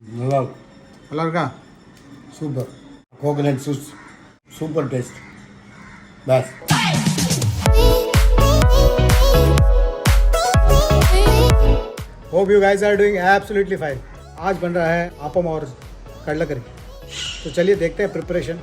நல்லா இருக்கா? Super. Coconut juice super taste. பஸ். Hope you guys are doing absolutely fine. आज बन रहा है आपम और कडला करी। तो चलिए देखते हैं प्रिपरेशन।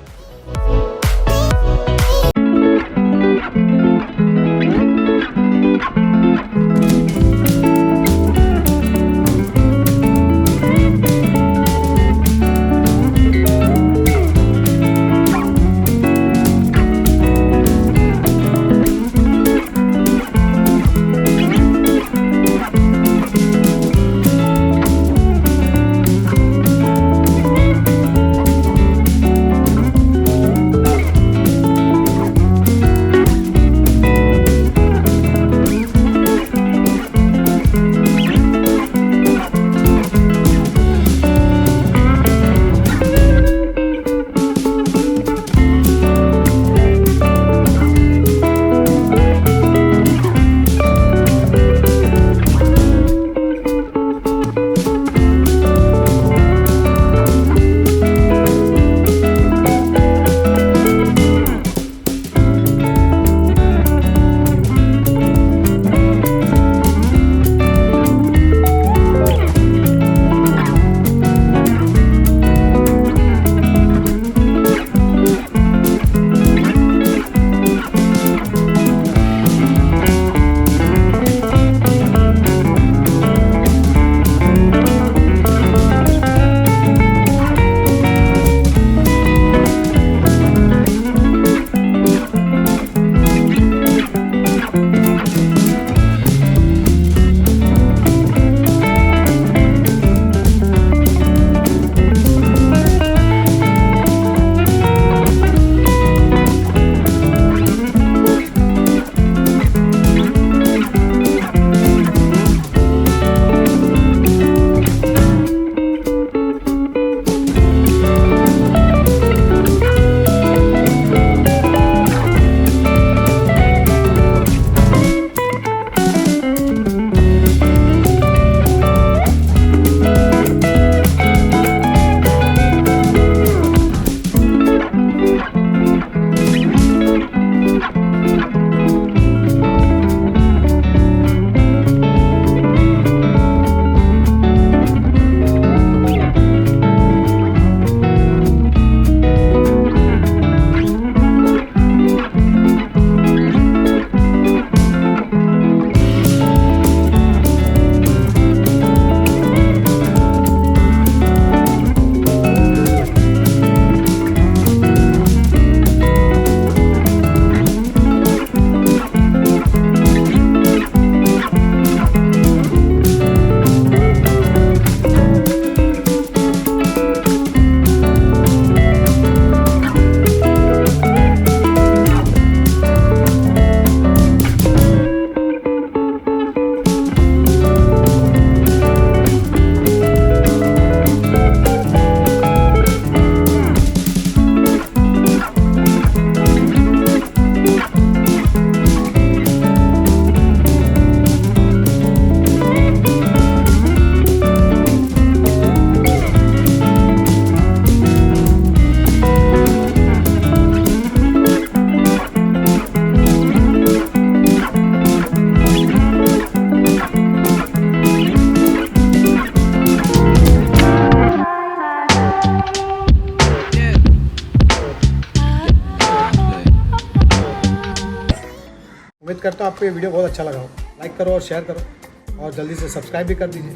उम्मीद करता हूँ आपको ये वीडियो बहुत अच्छा लगा हो। लाइक करो और शेयर करो और जल्दी से सब्सक्राइब भी कर दीजिए।